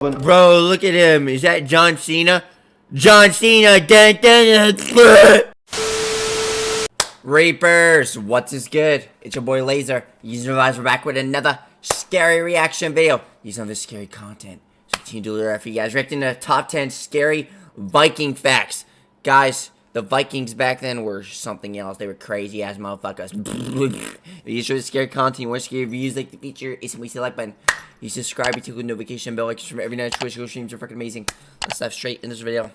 Bro, look at him. Is that John Cena? John Cena. Dun, dun, dun. Reapers, what's is good? It's your boy Laser. We're back with another scary reaction video. Using this scary content. So continue to do that for you guys. Reacting to top 10 scary Viking facts. Guys, the Vikings back then were something else. They were crazy ass motherfuckers. If you enjoy the scary content, more scary reviews like the feature, instantly hit the like button. You subscribe, you click the notification bell, like from every night Twitch streams are fucking amazing. Let's dive straight in this video.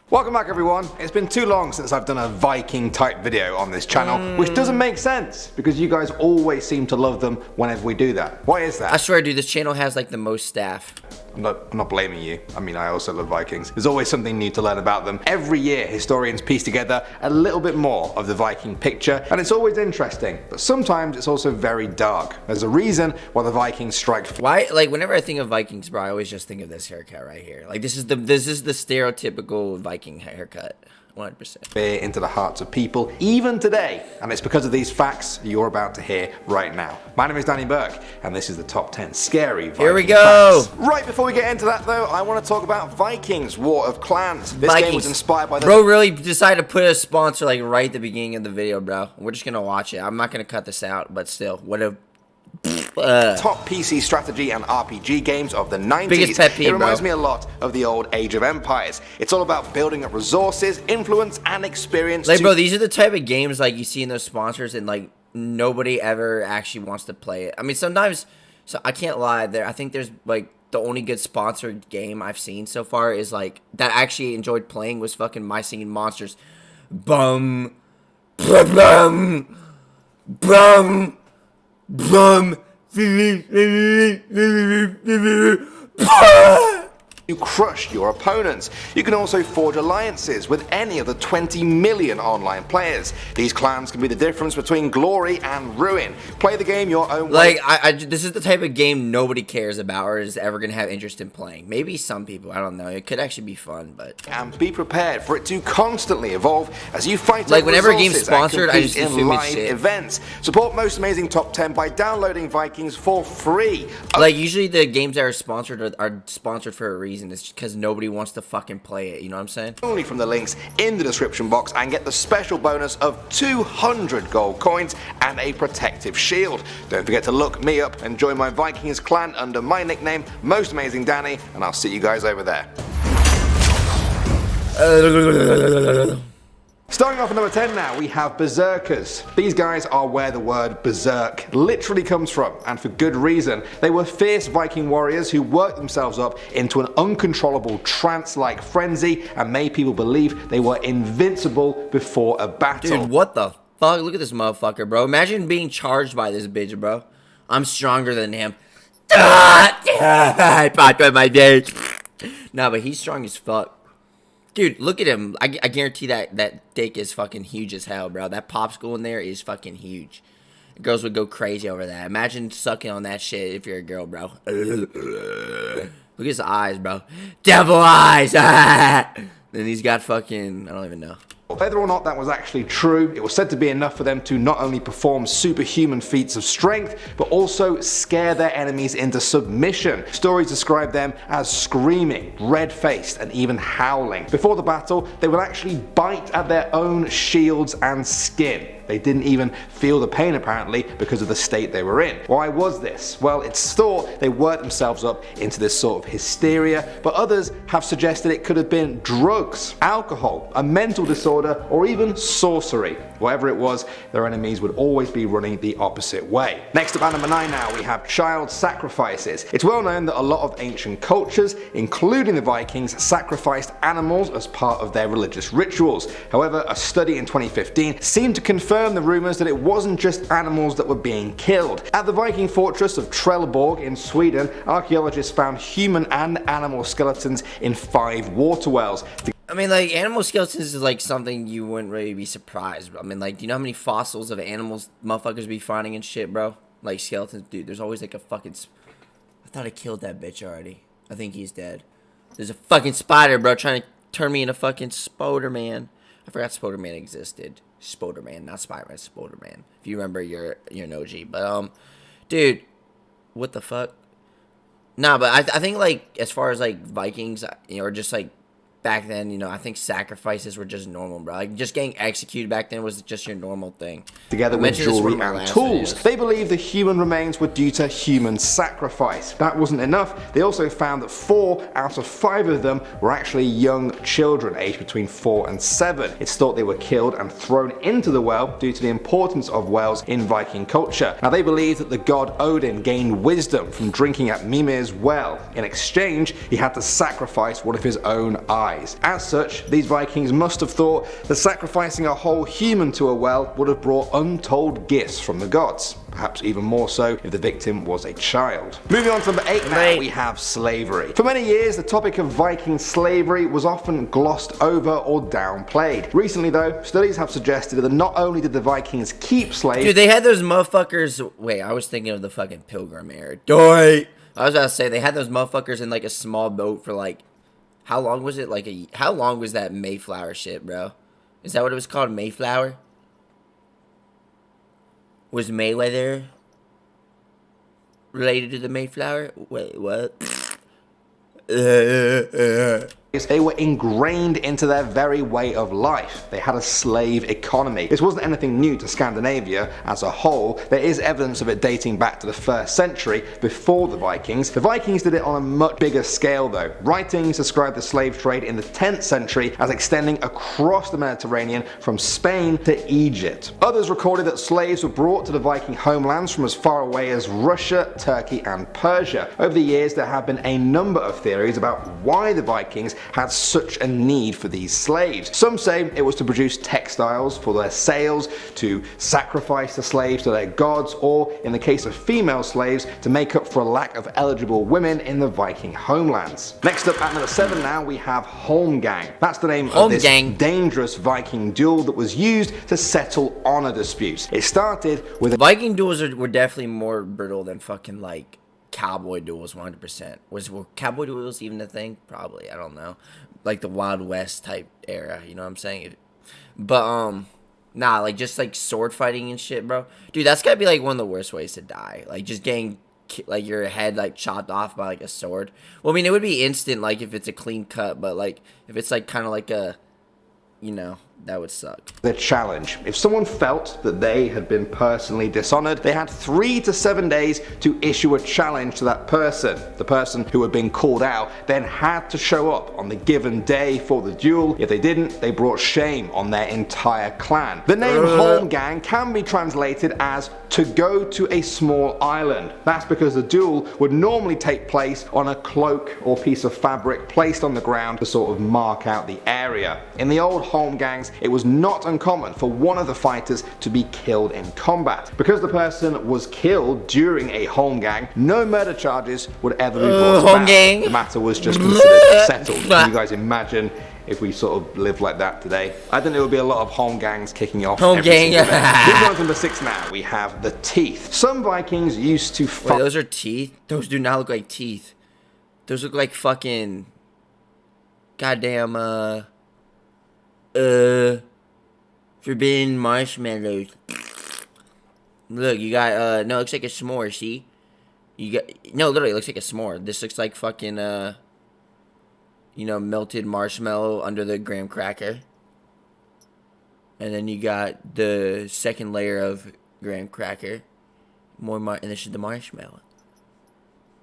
Welcome back everyone. It's been too long since I've done a Viking type video on this channel, which doesn't make sense because you guys always seem to love them whenever we do that. Why is that? I swear dude, this channel has like the most staff. I'm not blaming you. I mean, I also love Vikings. There's always something new to learn about them. Every year, historians piece together a little bit more of the Viking picture, and it's always interesting, but sometimes it's also very dark. There's a reason why the Vikings strike. Why, like, whenever I think of Vikings, bro, I always just think of this haircut right here. Like, this is the stereotypical Viking haircut. 100%. Fear into the hearts of people, even today, and it's because of these facts you're about to hear right now. My name is Danny Burke, and this is the top 10 scary Viking Here we go! Facts. Right before we get into that though, I want to talk about Vikings, War of Clans. This Vikings. game was inspired by the... Bro really decided to put a sponsor like right at the beginning of the video, bro. We're just gonna watch it. I'm not gonna cut this out, but still, what a... top PC strategy and RPG games of the 90s. Biggest pet peeve, it reminds bro. me a lot of the old Age of Empires. It's all about building up resources, influence, and experience. Like, bro, these are the type of games like you see in those sponsors, and like nobody ever actually wants to play it. I mean, sometimes, so I can't lie. I think there's like the only good sponsored game I've seen so far is like that I actually enjoyed playing was fucking My Singing Monsters. Bum, bum, bum. Bum. You crush your opponents. You can also forge alliances with any of the 20 million online players. These clans can be the difference between glory and ruin. Play the game your own way. Like, this is the type of game nobody cares about or is ever going to have interest in playing. Maybe some people, I don't know. It could actually be fun, but... And be prepared for it to constantly evolve as you fight like, over whenever a game's resources sponsored, I just in assume live it's shit. events. Support Most Amazing Top 10 by downloading Vikings for free. Like, usually the games that are sponsored for a reason. It's because nobody wants to fucking play it, you know what I'm saying? Only from the links in the description box and get the special bonus of 200 gold coins and a protective shield. Don't forget to look me up and join my Vikings clan under my nickname, Most Amazing Danny, and I'll see you guys over there. Starting off at number 10 now, we have Berserkers. These guys are where the word berserk literally comes from, and for good reason. They were fierce Viking warriors who worked themselves up into an uncontrollable trance-like frenzy and made people believe they were invincible before a battle. Dude, what the fuck? Look at this motherfucker, bro. Imagine being charged by this bitch, bro. I'm stronger than him. I popped on my dick. Nah, but he's strong as fuck. Dude, look at him. I guarantee that dick is fucking huge as hell, bro. That popsicle in there is fucking huge. Girls would go crazy over that. Imagine sucking on that shit if you're a girl, bro. Look at his eyes, bro. Devil eyes! Then he's got fucking... I don't even know. Whether or not that was actually true, it was said to be enough for them to not only perform superhuman feats of strength, but also scare their enemies into submission. Stories describe them as screaming, red-faced, and even howling. Before the battle, they would actually bite at their own shields and skin. They didn't even feel the pain apparently because of the state they were in. Why was this? Well, it's thought they worked themselves up into this sort of hysteria, but others have suggested it could have been drugs, alcohol, a mental disorder, or even sorcery. Whatever it was, their enemies would always be running the opposite way. Next up at number 9 now, we have child sacrifices. It's well known that a lot of ancient cultures, including the Vikings, sacrificed animals as part of their religious rituals. However, a study in 2015 seemed to confirm the rumours that it wasn't just animals that were being killed. At the Viking fortress of Trelleborg in Sweden, archaeologists found human and animal skeletons in 5 water wells. I mean, like, animal skeletons is, like, something you wouldn't really be surprised. I mean, like, do you know how many fossils of animals motherfuckers be finding and shit, bro? Like, skeletons, dude, there's always, like, a fucking... I thought I killed that bitch already. I think he's dead. There's a fucking spider, bro, trying to turn me into fucking Spoderman. I forgot Spoderman existed. Spoderman, not Spider-Man, Spoderman. If you remember, you're an OG. But, dude, what the fuck? Nah, but I think, like, as far as, like, Vikings, you know, or just, like, back then, you know, I think sacrifices were just normal, bro. Like, just getting executed back then was just your normal thing. Together with jewelry and tools. They believed the human remains were due to human sacrifice. That wasn't enough. They also found that 4 out of 5 of them were actually young children, aged between 4 and 7. It's thought they were killed and thrown into the well due to the importance of wells in Viking culture. Now, they believed that the god Odin gained wisdom from drinking at Mimir's well. In exchange, he had to sacrifice one of his own eyes. As such, these Vikings must have thought that sacrificing a whole human to a well would have brought untold gifts from the gods. Perhaps even more so if the victim was a child. Moving on to number 8 now, we have slavery. For many years, the topic of Viking slavery was often glossed over or downplayed. Recently though, studies have suggested that not only did the Vikings keep slaves— Dude, they had those motherfuckers— Wait, I was thinking of the fucking Pilgrim era. I was about to say, they had those motherfuckers in, like, a small boat for, like, how long was it? Like, how long was that Mayflower shit, bro? Is that what it was called? Mayflower? Was Mayweather related to the Mayflower? Wait, what? They were ingrained into their very way of life. They had a slave economy. This wasn't anything new to Scandinavia as a whole. There is evidence of it dating back to the 1st century before the Vikings. The Vikings did it on a much bigger scale though. Writings describe the slave trade in the 10th century as extending across the Mediterranean from Spain to Egypt. Others recorded that slaves were brought to the Viking homelands from as far away as Russia, Turkey and Persia. Over the years there have been a number of theories about why the Vikings had such a need for these slaves. Some say it was to produce textiles for their sails, to sacrifice the slaves to their gods, or in the case of female slaves, to make up for a lack of eligible women in the Viking homelands. Next up at number 7 now, we have 𝐿𝐿𝐴. That's the name of this dangerous Viking duel that was used to settle honor disputes. It started with— Viking duels were definitely more brutal than fucking, like, cowboy duels. 100%. Were cowboy duels even a thing? Probably. I don't know. Like the Wild West type era, you know what I'm saying? But nah, like, just like sword fighting and shit, bro. Dude, that's gotta be like one of the worst ways to die. Like, just getting like your head like chopped off by like a sword. Well, I mean, it would be instant, like, if it's a clean cut, but like if it's like kind of like a, you know, that would suck. The challenge. If someone felt that they had been personally dishonored, they had 3 to 7 days to issue a challenge to that person. The person who had been called out then had to show up on the given day for the duel. If they didn't, they brought shame on their entire clan. The name 𝐿𝐴 can be translated as to go to a small island. That's because the duel would normally take place on a cloak or piece of fabric placed on the ground to sort of mark out the area. In the old 𝐿𝐴, it was not uncommon for one of the fighters to be killed in combat. Because the person was killed during a 𝐿𝐴, no murder charges would ever be brought about. The matter was just considered settled. Can you guys imagine if we sort of lived like that today? I think there would be a lot of 𝐿𝐴s kicking off. Moving on to number 6 now, we have the teeth. Some Vikings used to fight— Wait, those are teeth? Those do not look like teeth. Those look like fucking goddamn forbidden marshmallows. Look, you got no, it looks like a s'more, see? You got— no, literally, it looks like a s'more. This looks like fucking you know, melted marshmallow under the graham cracker. And then you got the second layer of graham cracker. And this is the marshmallow.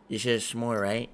This is a s'more, right?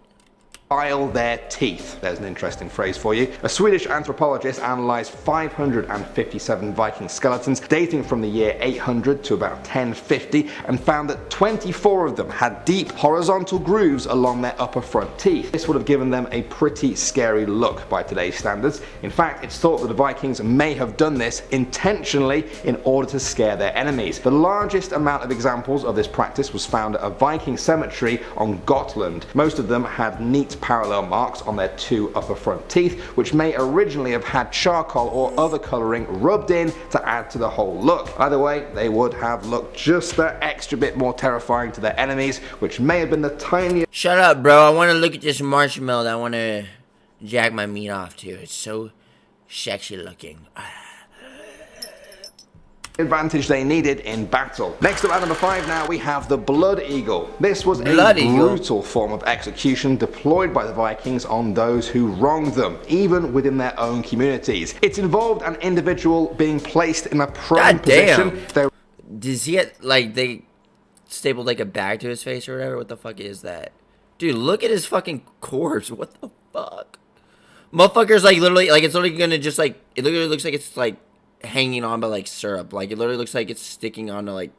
File their teeth. There's an interesting phrase for you. A Swedish anthropologist analysed 557 Viking skeletons dating from the year 800 to about 1050 and found that 24 of them had deep horizontal grooves along their upper front teeth. This would have given them a pretty scary look by today's standards. In fact, it's thought that the Vikings may have done this intentionally in order to scare their enemies. The largest amount of examples of this practice was found at a Viking cemetery on Gotland. Most of them had neat parallel marks on their 2 upper front teeth, which may originally have had charcoal or other colouring rubbed in to add to the whole look. Either way, they would have looked just that extra bit more terrifying to their enemies, which may have been the tiniest— Shut up, bro. I want to look at this marshmallow that I want to jack my meat off to. It's so sexy looking. advantage they needed in battle. Next up at number 5 now, we have the Blood Eagle. This was a brutal form of execution deployed by the Vikings on those who wronged them, even within their own communities. It involved an individual being placed in a prone position. Does he get, like, they stapled like a bag to his face or whatever? What the fuck is that? Dude, look at his fucking corpse. What the fuck? Motherfucker's like literally, like, it's literally gonna just like, it literally looks like it's like hanging on by like syrup. Like, it literally looks like it's sticking onto like,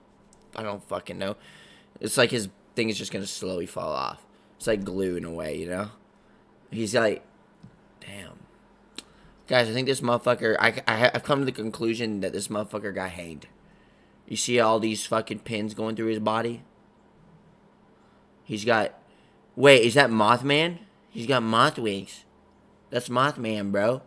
I don't fucking know. It's like his thing is just gonna slowly fall off. It's like glue in a way, you know? He's like, damn. Guys, I think this motherfucker, I've come to the conclusion that this motherfucker got hanged. You see all these fucking pins going through his body? He's got, wait, is that Mothman? He's got moth wings. That's Mothman, bro.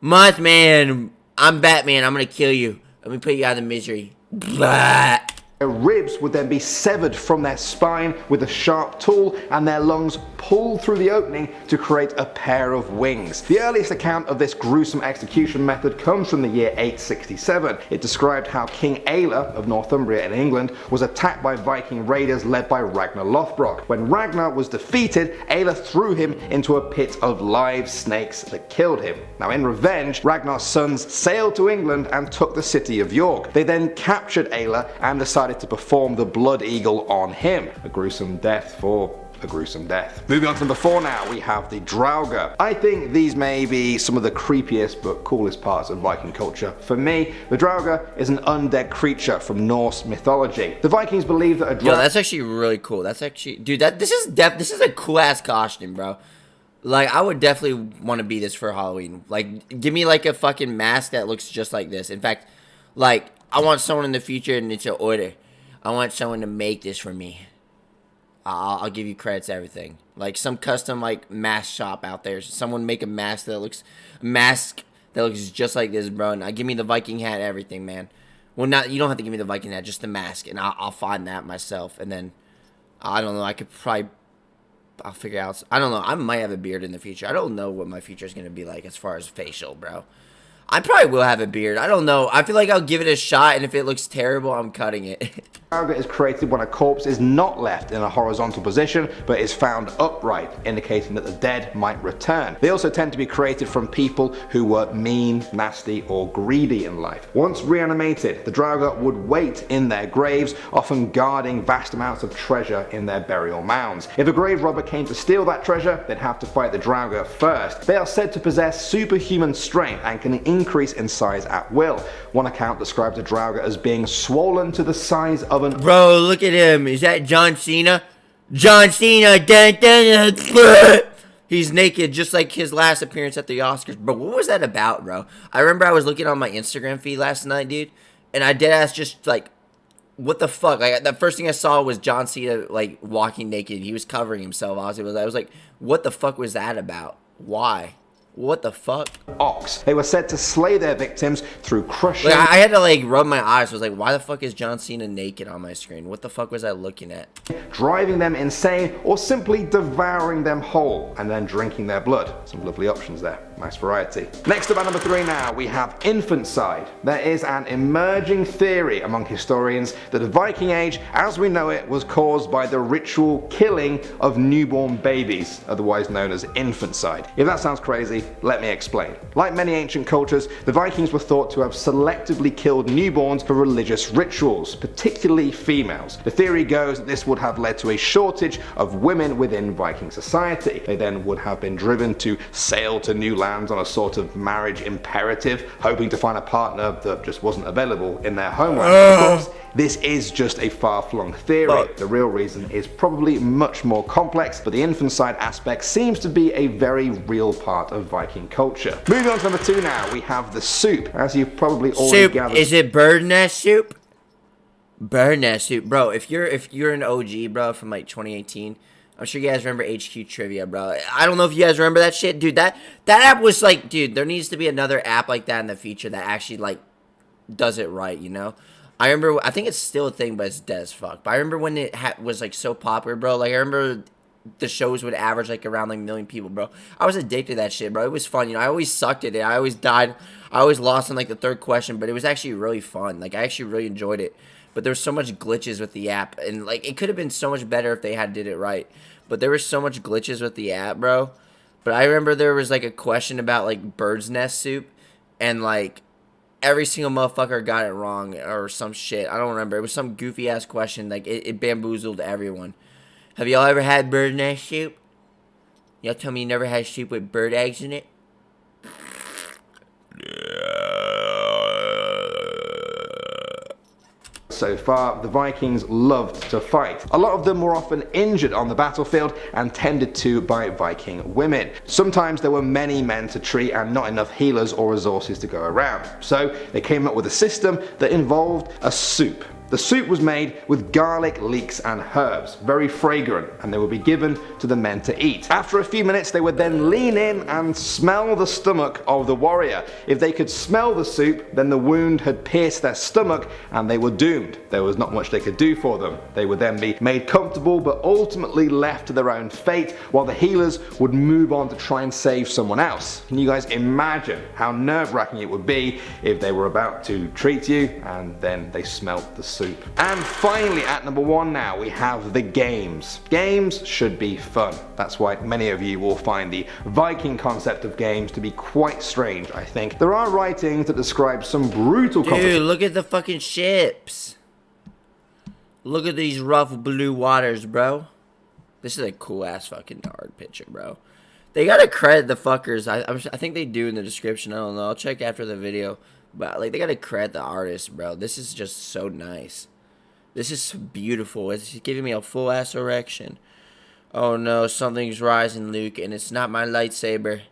Mothman, I'm Batman. I'm gonna kill you. Let me put you out of misery. Blah. Their ribs would then be severed from their spine with a sharp tool, and their lungs pulled through the opening to create a pair of wings. The earliest account of this gruesome execution method comes from the year 867. It described how King 𝐤 of Northumbria in England was attacked by Viking raiders led by Ragnar Lothbrok. When Ragnar was defeated, 𝐤 threw him into a pit of live snakes that killed him. Now, in revenge, Ragnar's sons sailed to England and took the city of York. They then captured 𝐤 and decided to perform the Blood Eagle on him. A gruesome death for a gruesome death. Moving on to number 4 now, we have the Draugr. I think these may be some of the creepiest but coolest parts of Viking culture. For me, the Draugr is an undead creature from Norse mythology. The Vikings believe that a Draugr... Yo, that's actually really cool. That's actually... Dude, this is a cool-ass costume, bro. Like, I would definitely want to be this for Halloween. Like, give me, like, a fucking mask that looks just like this. In fact, like, I want someone in the future, and it's an order. I want someone to make this for me. I'll give you credits, everything. Like some custom like mask shop out there. Someone make a mask that looks just like this, bro. And give me the Viking hat, everything, man. Well, not you don't have to give me the Viking hat, just the mask, and I'll find that myself. And then I don't know. I'll figure out. I don't know. I might have a beard in the future. I don't know what my future is gonna be like as far as facial, bro. I probably will have a beard. I don't know. I feel like I'll give it a shot, and if it looks terrible, I'm cutting it. Draugr is created when a corpse is not left in a horizontal position, but is found upright, indicating that the dead might return. They also tend to be created from people who were mean, nasty, or greedy in life. Once reanimated, the Draugr would wait in their graves, often guarding vast amounts of treasure in their burial mounds. If a grave robber came to steal that treasure, they'd have to fight the Draugr first. They are said to possess superhuman strength and can increase in size at will. One account describes the Draugr as being swollen to the size of an... Bro, look at him. Is that John Cena? John Cena! Dun, dun, dun. He's naked just like his last appearance at the Oscars. Bro, what was that about, bro? I remember I was looking on my Instagram feed last night, dude, and I deadass just like, what the fuck? Like, the first thing I saw was John Cena like walking naked. He was covering himself. I was like, what the fuck was that about? Why? What the fuck? Ox. They were said to slay their victims through crushing... Like, I had to like rub my eyes. I was like, why the fuck is John Cena naked on my screen? What the fuck was I looking at? Driving them insane, or simply devouring them whole and then drinking their blood. Some lovely options there. Nice variety. Next up at number 3 now, we have infanticide. There is an emerging theory among historians that the Viking Age, as we know it, was caused by the ritual killing of newborn babies, otherwise known as infanticide. If that sounds crazy, let me explain. Like many ancient cultures, the Vikings were thought to have selectively killed newborns for religious rituals, particularly females. The theory goes that this would have led to a shortage of women within Viking society. They then would have been driven to sail to new lands on a sort of marriage imperative, hoping to find a partner that just wasn't available in their homeland. Of course, this is just a far-flung theory. The real reason is probably much more complex, but the infanticide aspect seems to be a very real part of Viking culture. Moving on to number 2 now, we have the soup. As you've probably already gathered... Is it bird nest soup? Bird nest soup. Bro, if you're an OG, bro, from like 2018, I'm sure you guys remember HQ Trivia, bro. I don't know if you guys remember that shit. Dude, that app was like, dude, there needs to be another app like that in the future that actually, like, does it right, you know? I remember, I think it's still a thing, but it's dead as fuck. But I remember when it was, like, so popular, bro. Like, I remember the shows would average like around like 1 million people, bro. I was addicted to that shit, bro. It was fun, you know. I always sucked at it. I always died. I always lost in like the 3rd question, but it was actually really fun. Like, I actually really enjoyed it. But there was so much glitches with the app, and like it could have been so much better if they had did it right. But there were so much glitches with the app, bro. But I remember there was like a question about like bird's nest soup, and like every single motherfucker got it wrong or some shit. I don't remember. It was some goofy ass question. Like it bamboozled everyone. Have y'all ever had bird's nest soup? Y'all tell me you never had soup with bird eggs in it? So far, the Vikings loved to fight. A lot of them were often injured on the battlefield and tended to by Viking women. Sometimes there were many men to treat and not enough healers or resources to go around. So they came up with a system that involved a soup. The soup was made with garlic, leeks and herbs, very fragrant, and they would be given to the men to eat. After a few minutes they would then lean in and smell the stomach of the warrior. If they could smell the soup, then the wound had pierced their stomach and they were doomed. There was not much they could do for them. They would then be made comfortable but ultimately left to their own fate, while the healers would move on to try and save someone else. Can you guys imagine how nerve-wracking it would be if they were about to treat you and then they smelt the soup? And finally, at number 1 now, we have the games. Games should be fun. That's why many of you will find the Viking concept of games to be quite strange, I think. There are writings that describe some brutal Dude, look at the fucking ships. Look at these rough blue waters, bro. This is a cool ass fucking art picture, bro. They gotta credit the fuckers. I think they do in the description. I don't know. I'll check after the video. But like, they gotta credit the artist, bro. This is just so nice. This is beautiful. It's giving me a full ass erection. Oh no, something's rising, Luke, and it's not my lightsaber.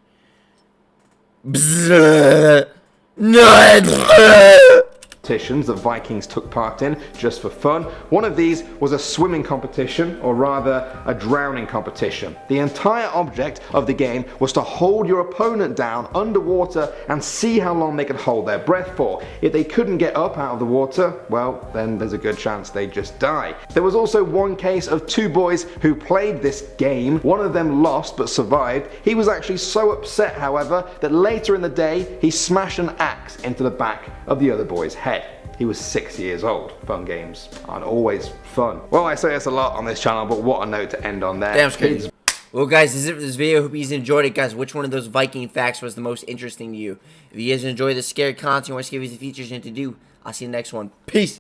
competitions that Vikings took part in just for fun. One of these was a swimming competition, or rather a drowning competition. The entire object of the game was to hold your opponent down underwater and see how long they could hold their breath for. If they couldn't get up out of the water, well, then there's a good chance they'd just die. There was also one case of two boys who played this game. One of them lost but survived. He was actually so upset, however, that later in the day he smashed an axe into the back of the other boy's head. He was 6 years old. Fun games aren't always fun. Well, I say this a lot on this channel, but what a note to end on there. Damn kids. Well guys, this is it for this video. Hope you guys enjoyed it. Guys, which one of those Viking facts was the most interesting to you? If you guys enjoy the scary content, want to give you the features and to do, I'll see you in the next one. Peace.